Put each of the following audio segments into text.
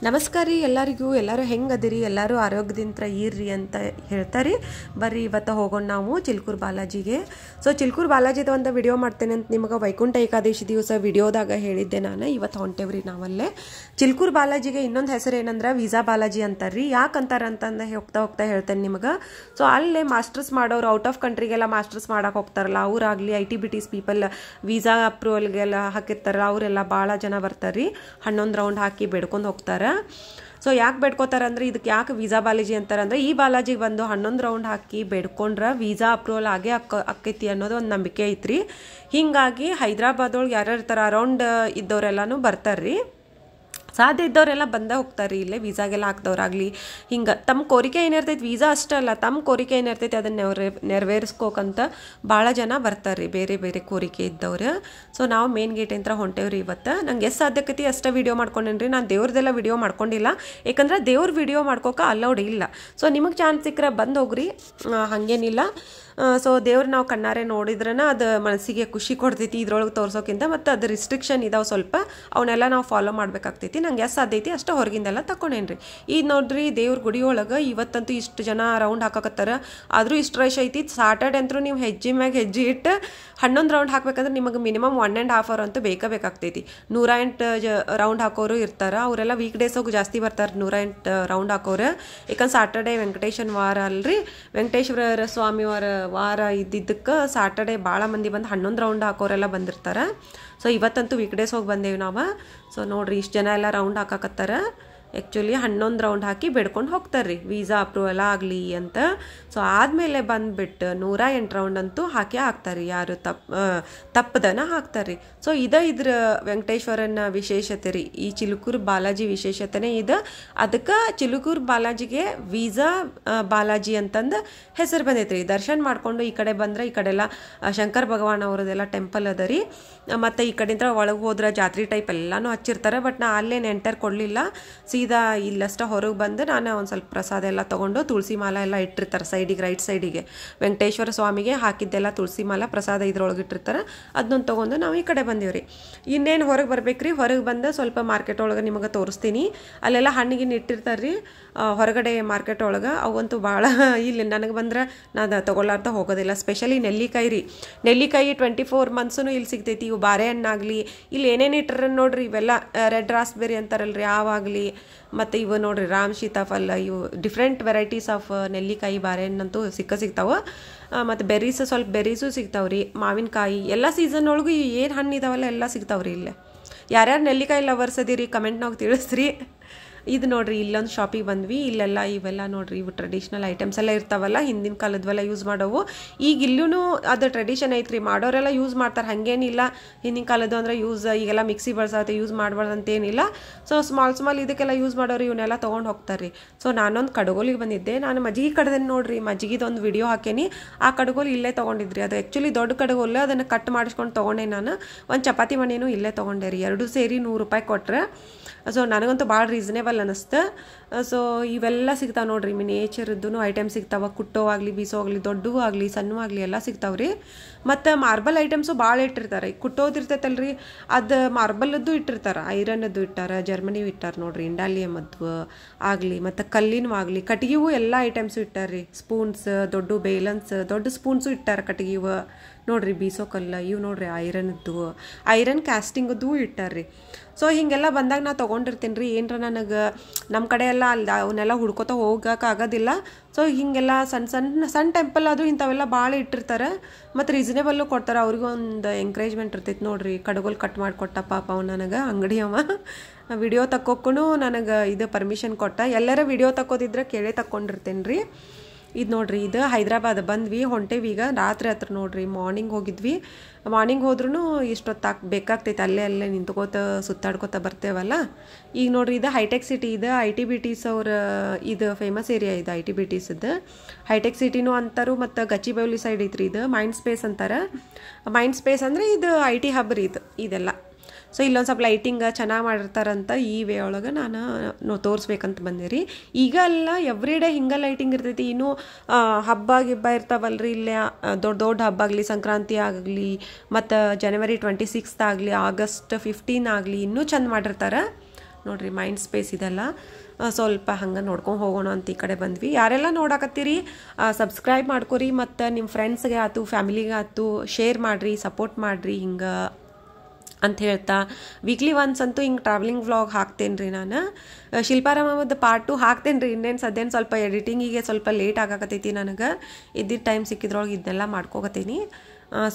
ನಮಸ್ಕಾರ ರೀ ಎಲ್ಲರಿಗೂ. ಎಲ್ಲರೂ ಹೆಂಗದಿರಿ? ಎಲ್ಲರೂ ಆರೋಗ್ಯದಿಂದ ಇರ್ರಿ ಅಂತ ಹೇಳ್ತಾರೆ. ಬರ್ರಿ ಇವತ್ತು ಹೋಗೋಣ ನಾವು ಚಿಲ್ಕೂರು ಬಾಲಾಜಿಗೆ. ಸೊ ಚಿಲ್ಕೂರು ಬಾಲಾಜಿದ ಒಂದು ವಿಡಿಯೋ ಮಾಡ್ತೇನೆ ಅಂತ ನಿಮಗೆ ವೈಕುಂಠ ಏಕಾದಶಿ ದಿವಸ ವಿಡಿಯೋದಾಗ ಹೇಳಿದ್ದೆ ನಾನು. ಇವತ್ತು ಹೊಂಟೇವ್ರಿ ನಾವಲ್ಲೇ ಚಿಲ್ಕೂರು ಬಾಲಾಜಿಗೆ. ಇನ್ನೊಂದು ಹೆಸರು ಏನಂದ್ರೆ ವೀಸಾ ಬಾಲಾಜಿ ಅಂತಾರ್ರಿ. ಯಾಕೆ ಅಂತಾರೆ ಅಂತಂದು ಹೋಗ್ತಾ ಹೇಳ್ತೇನೆ ನಿಮಗೆ. ಸೊ ಅಲ್ಲೇ ಮಾಸ್ಟರ್ಸ್ ಮಾಡೋರು ಔಟ್ ಆಫ್ ಕಂಟ್ರಿಗೆಲ್ಲ ಮಾಸ್ಟರ್ಸ್ ಮಾಡಕ್ಕೆ ಹೋಗ್ತಾರಲ್ಲ, ಅವರಾಗಲಿ ITBTs ಪೀಪಲ್ ವೀಸಾ ಅಪ್ರೂವಲ್ಗೆಲ್ಲ ಹಾಕಿರ್ತಾರಲ್ಲ, ಅವರೆಲ್ಲ ಭಾಳ ಜನ ಬರ್ತಾರ್ರಿ. 11 ರೌಂಡ್ ಹಾಕಿ ಬೇಡ್ಕೊಂಡು ಹೋಗ್ತಾರೆ. ಸೊ ಯಾಕೆ ಬೇಡ್ಕೋತಾರೆ ಅಂದ್ರೆ, ಇದಕ್ಕೆ ಯಾಕೆ ವೀಸಾ ಬಾಲಾಜಿ ಅಂತಾರೆ ಅಂದ್ರೆ, ಈ ಬಾಲಾಜಿಗೆ ಬಂದು 11 ರೌಂಡ್ ಹಾಕಿ ಬೇಡ್ಕೊಂಡ್ರೆ ವೀಸಾ ಅಪ್ರೂವಲ್ ಆಗೇ ಆಕ್ಕೈತಿ ಅನ್ನೋದು ಒಂದು ನಂಬಿಕೆ ಐತ್ರಿ. ಹಿಂಗಾಗಿ ಹೈದ್ರಾಬಾದೊಳಗೆ ಯಾರು ಇರ್ತಾರೆ ಅರೌಂಡ್ ಇದ್ದವರೆಲ್ಲನೂ ಬರ್ತಾರ್ರಿ. ಸಾಧ್ಯ ಇದ್ದವರೆಲ್ಲ ಬಂದೇ ಹೋಗ್ತಾರೆ ಇಲ್ಲೇ ವೀಸಾಗೆಲ್ಲ ಹಾಕ್ದವ್ರಾಗಲಿ. ಹಿಂಗೆ ತಮ್ಮ ಕೋರಿಕೆ ಏನಿರ್ತೈತಿ, ವೀಸಾ ಅಷ್ಟೇ ಅಲ್ಲ, ತಮ್ಮ ಕೋರಿಕೆ ಏನಿರ್ತೈತಿ ಅದನ್ನು ನೆರವೇರಿಸ್ಕೋಕಂತ ಭಾಳ ಜನ ಬರ್ತಾರೆ, ಬೇರೆ ಬೇರೆ ಕೋರಿಕೆ ಇದ್ದವ್ರು. ಸೊ ನಾವು ಮೇನ್ ಗೇಟ್ ಅಂತ ಹೊಂಟೇವ್ರಿ ಇವತ್ತು. ನಂಗೆ ಎಷ್ಟು ಸಾಧ್ಯಕೈತಿ ಅಷ್ಟೇ ವಿಡಿಯೋ ಮಾಡ್ಕೊಂಡೇನ್ರಿ. ನಾನು ದೇವ್ರದೆಲ್ಲ ವಿಡಿಯೋ ಮಾಡ್ಕೊಂಡಿಲ್ಲ, ಯಾಕಂದ್ರೆ ದೇವ್ರ ವಿಡಿಯೋ ಮಾಡ್ಕೋಕೆ ಅಲೌಡ್ ಇಲ್ಲ. ಸೊ ನಿಮಗೆ ಚಾನ್ಸ್ ಸಿಕ್ಕರೆ ಬಂದು ಹೋಗ್ರಿ, ಹಾಗೇನಿಲ್ಲ. ಸೊ ದೇವ್ರು ನಾವು ಕಣ್ಣಾರೆ ನೋಡಿದ್ರನ ಅದು ಮನಸ್ಸಿಗೆ ಖುಷಿ ಕೊಡ್ತೈತಿ ಇದ್ರೊಳಗೆ ತೋರ್ಸೋಕ್ಕಿಂತ. ಮತ್ತು ಅದು ರಿಸ್ಟ್ರಿಕ್ಷನ್ ಇದಾವೆ ಸ್ವಲ್ಪ, ಅವನ್ನೆಲ್ಲ ನಾವು ಫಾಲೋ ಮಾಡ್ಬೇಕಾಗ್ತೈತಿ. ನಂಗೆ ಎಷ್ಟು ಸಾಧ್ಯ ಐತಿ ಅಷ್ಟು ಹೊರಗಿಂದೆಲ್ಲ ತಕೊಂಡೇನ್ರಿ. ಈಗ ನೋಡ್ರಿ ದೇವ್ರ ಗುಡಿ ಒಳಗೆ ಇವತ್ತಂತೂ ಇಷ್ಟು ಜನ ರೌಂಡ್ ಹಾಕಕತ್ತಾರ. ಆದರೂ ಇಷ್ಟು ರಶ್ ಐತಿ. ಸಾಟರ್ಡೆ ಅಂತೂ ನೀವು ಹೆಜ್ಜೆ ಮ್ಯಾಗ ಹೆಜ್ಜೆ ಇಟ್ಟು 11 ರೌಂಡ್ ಹಾಕ್ಬೇಕಂದ್ರೆ ನಿಮಗೆ ಮಿನಿಮಮ್ 1.5 hour ಅಂತೂ ಬೇಕಾಗ್ತೈತಿ. 108 ರೌಂಡ್ ಹಾಕೋರು ಇರ್ತಾರೆ. ಅವರೆಲ್ಲ ವೀಕ್ ಡೇಸ್ ಹೋಗಿ ಜಾಸ್ತಿ ಬರ್ತಾರೆ 108 ರೌಂಡ್ ಹಾಕೋರು. ಯಾಕಂದ್ರೆ ಸಾಟರ್ಡೆ ವೆಂಕಟೇಶನ್ ವಾರ ಅಲ್ರಿ, ವೆಂಕಟೇಶ್ವರ ಸ್ವಾಮಿ ವಾರ ಇದ್ದಿದ್ದಕ್ಕೆ ಸಾಟರ್ಡೆ ಭಾಳ ಮಂದಿ ಬಂದು 11 ರೌಂಡ್ ಹಾಕೋರೆಲ್ಲ ಬಂದಿರ್ತಾರೆ. ಸೊ ಇವತ್ತಂತೂ ವೀಕ್ ಡೇಸ್ ಹೋಗಿ ಬಂದೇವಿ ನಾವು. ಸೊ ನೋಡ್ರಿ ಇಷ್ಟು ಜನ ಎಲ್ಲ ರೌಂಡ್ ಹಾಕಕತ್ತಾರ. ಆ್ಯಕ್ಚುಲಿ 11 ರೌಂಡ್ ಹಾಕಿ ಬೇಡ್ಕೊಂಡು ಹೋಗ್ತಾರೆ ರೀ ವೀಸಾ ಅಪ್ರೂವಲ್ ಆಗಲಿ ಅಂತ. ಸೊ ಆದಮೇಲೆ ಬಂದುಬಿಟ್ಟು 108 ರೌಂಡ್ ಅಂತೂ ಹಾಕ್ತಾರೆ, ಯಾರು ತಪ್ಪದನ ಹಾಕ್ತಾರೆ. ಸೊ ಇದ್ರ ವೆಂಕಟೇಶ್ವರನ ವಿಶೇಷತೆ ರೀ, ಈ ಚಿಲ್ಕೂರು ಬಾಲಾಜಿ ವಿಶೇಷತೆನೇ ಇದೆ. ಅದಕ್ಕೆ ಚಿಲ್ಕೂರು ಬಾಲಾಜಿಗೆ ವೀಸಾ ಬಾಲಾಜಿ ಅಂತಂದು ಹೆಸರು ಬಂದೈತೆ ರೀ. ದರ್ಶನ ಮಾಡಿಕೊಂಡು ಈ ಕಡೆ ಬಂದ್ರೆ ಈ ಕಡೆಲ್ಲ ಶಂಕರ್ ಭಗವಾನ್ ಅವ್ರದ್ದೆಲ್ಲ ಟೆಂಪಲ್ ಅದ ರೀ. ಮತ್ತು ಈ ಕಡೆಯಿಂದ ಒಳಗೆ ಹೋದ್ರೆ ಜಾತ್ರೆ ಟೈಪ್ ಎಲ್ಲನೂ ಹಚ್ಚಿರ್ತಾರೆ. ಬಟ್ ನಾ ಅಲ್ಲೇನು ಎಂಟರ್ ಕೊಡಲಿಲ್ಲ, ಸೀದಾ ಇಲ್ಲಷ್ಟ ಹೊರಗೆ ಬಂದು ನಾನು ಒಂದು ಸ್ವಲ್ಪ ಪ್ರಸಾದ ಎಲ್ಲ ತೊಗೊಂಡು ತುಳಸಿ ಮಾಲ ಎಲ್ಲ ಇಟ್ಟಿರ್ತಾರೆ ಸೈಡಿಗೆ, ರೈಟ್ ಸೈಡಿಗೆ ವೆಂಕಟೇಶ್ವರ ಸ್ವಾಮಿಗೆ ಹಾಕಿದ್ದೆಲ್ಲ ತುಳಸಿ ಮಾಲ ಪ್ರಸಾದ ಇದ್ರೊಳಗೆ ಇಟ್ಟಿರ್ತಾರೆ. ಅದನ್ನೊಂದು ತೊಗೊಂಡು ನಾವು ಈ ಕಡೆ ಬಂದೀವಿ ರೀ. ಇನ್ನೇನು ಹೊರಗೆ ಬರ್ಬೇಕ್ರಿ. ಹೊರಗೆ ಬಂದು ಸ್ವಲ್ಪ ಮಾರ್ಕೆಟ್ ಒಳಗೆ ನಿಮಗೆ ತೋರಿಸ್ತೀನಿ. ಅಲ್ಲೆಲ್ಲ ಹಣ್ಣಿಗಿನ ಇಟ್ಟಿರ್ತಾರೆ ರೀ ಹೊರಗಡೆ ಮಾರ್ಕೆಟ್ ಒಳಗೆ. ಅವಂತೂ ಭಾಳ ಇಲ್ಲಿ ನನಗೆ ಬಂದ್ರೆ ನಾನು ತೊಗೊಳ್ಳಾರ್ದ ಹೋಗೋದಿಲ್ಲ. ಸ್ಪೆಷಲಿ ನೆಲ್ಲಿಕಾಯಿ ರೀ, ನೆಲ್ಲಿಕಾಯಿ 24 months ಇಲ್ಲಿ ಸಿಗ್ತೈತಿ. ಇವು ಬಾರೆಹಣ್ಣಾಗಲಿ, ಇಲ್ಲಿ ಏನೇನು ಇಟ್ಟರ ನೋಡ್ರಿ, ಇವೆಲ್ಲ ರೆಡ್ ರಾಸ್ಬೆರಿ ಅಂತಾರಲ್ರಿ ಆವಾಗಲಿ, ಮತ್ತು ಇವು ನೋಡ್ರಿ ರಾಮ್ ಸೀತಾಫಲ, ಇವು ಡಿಫ್ರೆಂಟ್ ವೆರೈಟೀಸ್ ಆಫ್ ನೆಲ್ಲಿಕಾಯಿ ಬಾರೆಹಣ್ಣಂತೂ ಸಿಗ್ತಾವೆ. ಮತ್ತು ಬೆರೀಸ್, ಸ್ವಲ್ಪ ಬೆರೀಸು ಸಿಗ್ತಾವ್ರಿ. ಮಾವಿನಕಾಯಿ ಎಲ್ಲ ಸೀಸನ್ ಒಳಗೂ ಏನು ಹಣ್ಣು ಇದಾವಲ್ಲ ಎಲ್ಲ ಸಿಗ್ತಾವ್ರಿ ಇಲ್ಲೇ. ಯಾರ್ಯಾರು ನೆಲ್ಲಿಕಾಯಿ ಲವರ್ಸ್ ಅದೀರಿ ಕಮೆಂಟ್ನಾಗ ತಿಳಿಸ್ರಿ. ಇದು ನೋಡ್ರಿ ಇಲ್ಲೊಂದು ಶಾಪಿಗೆ ಬಂದ್ವಿ. ಇಲ್ಲೆಲ್ಲ ಇವೆಲ್ಲ ನೋಡ್ರಿ, ಇವು ಟ್ರೆಡಿಷ್ನಲ್ ಐಟಮ್ಸ್ ಎಲ್ಲ ಇರ್ತಾವಲ್ಲ, ಹಿಂದಿನ ಕಾಲದ್ವೆಲ್ಲ ಯೂಸ್ ಮಾಡೋವು. ಈಗ ಇಲ್ಲೂ ಅದು ಟ್ರೆಡಿಷನ್ ಐತ್ರಿ, ಮಾಡೋರೆಲ್ಲ ಯೂಸ್ ಮಾಡ್ತಾರೆ, ಹಾಗೇನಿಲ್ಲ. ಹಿಂದಿನ ಕಾಲದ್ದು ಅಂದ್ರೆ ಯೂಸ್ ಈಗೆಲ್ಲ ಮಿಕ್ಸಿ ಬಳಸತ್ತೆ, ಯೂಸ್ ಮಾಡಬಾರ್ದು ಅಂತೇನಿಲ್ಲ. ಸೊ ಸ್ಮಾಲ್ ಇದಕ್ಕೆಲ್ಲ ಯೂಸ್ ಮಾಡೋರು ಇವನ್ನೆಲ್ಲ ತೊಗೊಂಡು ಹೋಗ್ತಾರೆ ರೀ. ಸೊ ನಾನೊಂದು ಕಡಗೋಲಿಗೆ ಬಂದಿದ್ದೆ. ನಾನು ಮಜ್ಜಿಗೆ ಕಡ್ದೇನೆ ನೋಡ್ರಿ, ಮಜ್ಜಿಗೆದೊಂದು ವಿಡಿಯೋ ಹಾಕೇನಿ. ಆ ಕಡಗೋಲು ಇಲ್ಲೇ ತೊಗೊಂಡಿದ್ರಿ. ಅದು ಆ್ಯಕ್ಚುಲಿ ದೊಡ್ಡ ಕಡಗೋಲು, ಅದನ್ನು ಕಟ್ ಮಾಡಿಸ್ಕೊಂಡು ತೊಗೊಂಡೆ ನಾನು. ಒಂದು ಚಪಾತಿ ಮಣೇನು ಇಲ್ಲೇ ತೊಗೊಂಡೆ ರೀ. 2 ಸೇರಿ 100 ರೂಪಾಯಿ ಕೊಟ್ಟರೆ. ಸೊ ನನಗಂತೂ ಭಾಳ ರೀಸನೇಬಲ್ ಅನ್ನಿಸ್ತು. ಸೊ ಇವೆಲ್ಲ ಸಿಗ್ತಾವೆ ನೋಡ್ರಿ, ಮಿನಿಯೇಚರ್ದು ಐಟಮ್ ಸಿಗ್ತಾವೆ. ಕುಟ್ಟೋ ಆಗಲಿ, ಬೀಸೋ ಆಗಲಿ, ದೊಡ್ಡವು ಆಗಲಿ, ಸಣ್ಣವು ಆಗಲಿ ಎಲ್ಲ ಸಿಗ್ತಾವೆ ರೀ. ಮತ್ತು ಮಾರ್ಬಲ್ ಐಟಮ್ಸು ಭಾಳ ಇಟ್ಟಿರ್ತಾರೆ. ಕುಟ್ಟೋದು ಇರ್ತೈತಲ್ರಿ, ಅದು ಮಾರ್ಬಲ್ದು ಇಟ್ಟಿರ್ತಾರೆ, ಐರನ್ನದ್ದು ಇಟ್ಟಾರೆ, ಜರ್ಮನಿವು ಇಟ್ಟಾರೆ ನೋಡ್ರಿ, ಇಂಡಾಲಿಯಮದ್ದು ಆಗಲಿ, ಮತ್ತು ಕಲ್ಲಿನೂ ಆಗಲಿ, ಕಟ್ಟಿಗೆವು ಎಲ್ಲ ಐಟಮ್ಸು ಇಟ್ಟಾರ್ರಿ. ಸ್ಪೂನ್ಸ್, ದೊಡ್ಡ ಬೇಲನ್ಸ್, ದೊಡ್ಡ ಸ್ಪೂನ್ಸು ಇಟ್ಟಾರೆ ಕಟ್ಟಿಗೆವು ನೋಡ್ರಿ. ಬೀಸೋ ಕಲ್ಲ ಇವು ನೋಡ್ರಿ, ಐರನ್ ಕ್ಯಾಸ್ಟಿಂಗದ್ದು ಇಟ್ಟಾರ್ರಿ. ಸೊ ಹೀಗೆಲ್ಲ ಬಂದಾಗ ನಾ ತೊಗೊಂಡಿರ್ತೀನಿ ರೀ. ಏನರ ನನಗೆ ನಮ್ಮ ಕಡೆ ಎಲ್ಲ ಅವನ್ನೆಲ್ಲ ಹುಡ್ಕೋತಾ ಹೋಗಕ್ಕೆ ಆಗೋದಿಲ್ಲ. ಸೊ ಹೀಗೆಲ್ಲ ಸಣ್ಣ ಟೆಂಪಲ್ ಅದು ಇಂಥವೆಲ್ಲ ಭಾಳ ಇಟ್ಟಿರ್ತಾರೆ. ಮತ್ತು ರೀಸನೇಬಲ್ಲು ಕೊಡ್ತಾರೆ. ಅವ್ರಿಗೂ ಒಂದು ಎಂಕರೇಜ್ಮೆಂಟ್ ಇರ್ತೈತೆ ನೋಡ್ರಿ. ಕಡಗೋಲು ಕಟ್ ಮಾಡಿಕೊಟ್ಟ ಪಾಪ ಅವ ನನಗೆ, ಅಂಗಡಿ ಅವ. ವಿಡಿಯೋ ತಕ್ಕೋಕ್ಕೂ ನನಗೆ ಇದು ಪರ್ಮಿಷನ್ ಕೊಟ್ಟ. ಎಲ್ಲರ ವಿಡಿಯೋ ತಕ್ಕೋದಿದ್ರೆ ಕೇಳೇ ತಕ್ಕೊಂಡಿರ್ತೇನೆ ರೀ. ಇದು ನೋಡ್ರಿ, ಇದು ಹೈದ್ರಾಬಾದ್ ಬಂದ್ವಿ, ಹೊಂಟೇವಿ ಈಗ. ರಾತ್ರಿ ಹತ್ರ ನೋಡ್ರಿ, ಮಾರ್ನಿಂಗ್ ಹೋಗಿದ್ವಿ. ಮಾರ್ನಿಂಗ್ ಹೋದ್ರೂ ಇಷ್ಟೊತ್ತು ಬೇಕಾಗ್ತೈತೆ, ಅಲ್ಲೇ ನಿಂತ್ಕೋತ ಸುತ್ತಾಡ್ಕೋತ ಬರ್ತೇವಲ್ಲ. ಈಗ ನೋಡ್ರಿ, ಇದು ಹೈಟೆಕ್ ಸಿಟಿ, ಇದು ITBTs ಅವ್ರ ಇದು ಫೇಮಸ್ ಏರಿಯಾ ಇದು ITBTsದು. ಹೈಟೆಕ್ ಸಿಟಿನೂ ಅಂತಾರು. ಮತ್ತು ಗಚ್ಚಿಬೌಲಿ ಸೈಡ್ ಐತ್ರಿ, ಇದು ಮೈಂಡ್ ಸ್ಪೇಸ್ ಅಂತಾರೆ. ಮೈಂಡ್ ಸ್ಪೇಸ್ ಅಂದರೆ ಇದು IT ಹಬ್ ರೀ ಇದೆಲ್ಲ. ಸೊ ಇಲ್ಲೊಂದು ಸ್ವಲ್ಪ ಲೈಟಿಂಗ್ ಚೆನ್ನಾಗಿ ಮಾಡಿರ್ತಾರಂತ ಈ ವೇ ಒಳಗೆ ನಾನು ತೋರಿಸ್ಬೇಕಂತ ಬಂದೆ ರೀ. ಈಗ ಅಲ್ಲ, ಎವ್ರಿ ಡೇ ಹಿಂಗೆ ಲೈಟಿಂಗ್ ಇರ್ತೈತಿ. ಇನ್ನೂ ಹಬ್ಬ ಇರ್ತಾವಲ್ರಿ ಇಲ್ಲೇ, ದೊಡ್ಡ ಹಬ್ಬ ಆಗಲಿ, ಸಂಕ್ರಾಂತಿ ಆಗಲಿ, ಮತ್ತು January 26th ಆಗಲಿ, August 15 ಆಗಲಿ, ಇನ್ನೂ ಚಂದ ಮಾಡಿರ್ತಾರೆ. ನೋಡಿರಿ ಮೈಂಡ್ ಸ್ಪೇಸ್ ಇದೆಲ್ಲ ಸ್ವಲ್ಪ ಹಂಗೆ ನೋಡ್ಕೊಂಡು ಹೋಗೋಣ ಅಂತ ಈ ಕಡೆ ಬಂದ್ವಿ. ಯಾರೆಲ್ಲ ನೋಡಕತ್ತೀರಿ ಸಬ್ಸ್ಕ್ರೈಬ್ ಮಾಡ್ಕೊರಿ, ಮತ್ತು ನಿಮ್ಮ ಫ್ರೆಂಡ್ಸ್ಗೆ ಆಯ್ತು ಫ್ಯಾಮಿಲಿಗೆ ಆಯ್ತು ಶೇರ್ ಮಾಡಿರಿ, ಸಪೋರ್ಟ್ ಮಾಡಿರಿ ಹಿಂಗೆ ಅಂತ ಹೇಳ್ತಾ ವೀಕ್ಲಿ ಒನ್ಸ್ ಅಂತೂ ಹಿಂಗೆ ಟ್ರಾವೆಲಿಂಗ್ ವ್ಲಾಗ್ ಹಾಕ್ತೇನೆ ರೀ. ನಾನು ಶಿಲ್ಪಾರಾಮದ ಪಾರ್ಟ್ 2 ಹಾಕ್ತೇನೆ ರೀ. ಇನ್ನೇನು ಸದ್ಯನ ಸ್ವಲ್ಪ ಎಡಿಟಿಂಗಿಗೆ ಸ್ವಲ್ಪ ಲೇಟ್ ಆಗಾಕತ್ತೈತಿ. ನನಗೆ ಇದ್ದಿದ್ದ ಟೈಮ್ ಸಿಕ್ಕಿದ್ರೊಳಗೆ ಇದನ್ನೆಲ್ಲ ಮಾಡ್ಕೋಕತ್ತೀನಿ.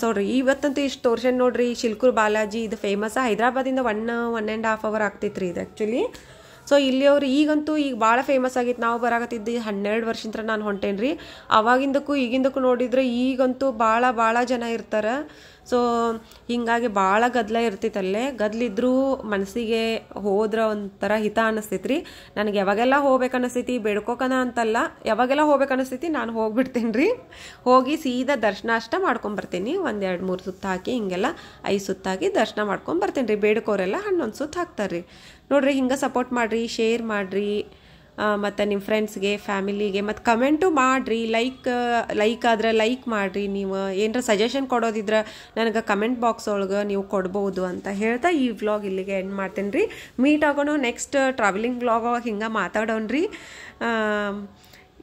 ಸೋಡ್ರಿ ಇವತ್ತಂತೂ ಇಷ್ಟು ತೋರ್ಸೇನು ನೋಡ್ರಿ. ಚಿಲ್ಕೂರು ಬಾಲಾಜಿ ಇದು ಫೇಮಸ್. ಹೈದ್ರಾಬಾದಿಂದ 1.5 hour ಆಗ್ತೈತೆ ರೀ ಇದು ಆ್ಯಕ್ಚುಲಿ. ಸೊ ಇಲ್ಲಿಯವ್ರು ಈಗಂತೂ ಈಗ ಭಾಳ ಫೇಮಸ್ ಆಗಿತ್ತು. ನಾವು ಬರಾಕತ್ತಿದ್ದು 12 ವರ್ಷದಿಂದ ನಾನು ಹೊಂಟೇನಿ ರೀ. ಅವಾಗಿಂದಕ್ಕೂ ಈಗಿಂದಕ್ಕೂ ನೋಡಿದ್ರೆ ಈಗಂತೂ ಭಾಳ ಜನ ಇರ್ತಾರೆ. ಸೊ ಹೀಗಾಗಿ ಭಾಳ ಗದ್ದಲ ಇರ್ತೈತಲ್ಲೇ. ಗದ್ದಲಿದ್ರೂ ಮನಸ್ಸಿಗೆ ಹೋದ್ರೆ ಒಂಥರ ಹಿತ ಅನ್ನಿಸ್ತೈತಿ ರೀ. ನನಗೆ ಯಾವಾಗೆಲ್ಲ ಹೋಗ್ಬೇಕು ಅನ್ನಿಸ್ತೈತಿ, ಬೇಡ್ಕೋಕನ ಅಂತಲ್ಲ, ಯಾವಾಗೆಲ್ಲ ಹೋಗ್ಬೇಕು ಅನ್ನಿಸ್ತೈತಿ ನಾನು ಹೋಗ್ಬಿಡ್ತೇನೆ ರೀ. ಹೋಗಿ ಸೀದಾ ದರ್ಶನ ಅಷ್ಟೇ ಮಾಡ್ಕೊಂಬರ್ತೀನಿ. 1-2-3 ಸುತ್ತ ಹಾಕಿ ಹಿಂಗೆಲ್ಲ 5 ಸುತ್ತ ಹಾಕಿ ದರ್ಶನ ಮಾಡ್ಕೊಂಬರ್ತೀನಿ ರೀ. ಬೇಡ್ಕೋರೆಲ್ಲ 11 ಸುತ್ತ ಹಾಕ್ತಾರೆ ರೀ. ನೋಡಿರಿ ಹಿಂಗೆ ಸಪೋರ್ಟ್ ಮಾಡಿರಿ, ಶೇರ್ ಮಾಡಿರಿ, ಮತ್ತು ನಿಮ್ಮ ಫ್ರೆಂಡ್ಸ್ಗೆ ಫ್ಯಾಮಿಲಿಗೆ ಮತ್ತು ಕಮೆಂಟು ಮಾಡಿರಿ. ಲೈಕ್ ಆದ್ರೆ ಲೈಕ್ ಮಾಡಿರಿ. ನೀವು ಏನರ ಸಜೆಷನ್ ಕೊಡೋದಿದ್ರೆ ನನಗೆ ಕಮೆಂಟ್ ಬಾಕ್ಸ್ ಒಳಗೆ ನೀವು ಕೊಡ್ಬೋದು ಅಂತ ಹೇಳ್ತಾ ಈ ವ್ಲಾಗ್ ಇಲ್ಲಿಗೆ ಎಂಡ್ ಮಾಡ್ತೇನೆ ರೀ. ಮೀಟ್ ಆಗೋಣ ನೆಕ್ಸ್ಟ್ ಟ್ರಾವೆಲಿಂಗ್ ವ್ಲಾಗ್ ಒಳಗೆ ಹಿಂಗೆ ಮಾತಾಡೋಣ ರೀ.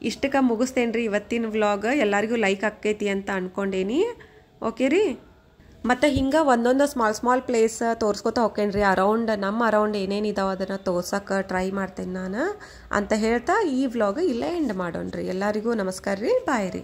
ಇಷ್ಟಕ್ಕೆ ಮುಗಿಸ್ತೇನೆ ರೀ ಇವತ್ತಿನ ವ್ಲಾಗ್. ಎಲ್ಲರಿಗೂ ಲೈಕ್ ಆಕ್ಕೈತಿ ಅಂತ ಅಂದ್ಕೊಂಡೇನಿ. ಓಕೆ ರೀ. ಮತ್ತು ಹಿಂಗೆ ಒಂದೊಂದು ಸ್ಮಾಲ್ ಪ್ಲೇಸ್ ತೋರಿಸ್ಕೊತಾ ಹೋಗ್ತೇನೆ ರೀ. ನಮ್ಮ ಅರೌಂಡ್ ಏನೇನಿದಾವೆ ಅದನ್ನು ತೋರ್ಸೋಕೆ ಟ್ರೈ ಮಾಡ್ತೇನೆ ನಾನು ಅಂತ ಹೇಳ್ತಾ ಈ ವ್ಲಾಗ್ ಇಲ್ಲೇ ಎಂಡ್ ಮಾಡೋಣ ರೀ. ಎಲ್ಲರಿಗೂ ನಮಸ್ಕಾರ ರೀ. ಬಾಯ್ ರೀ.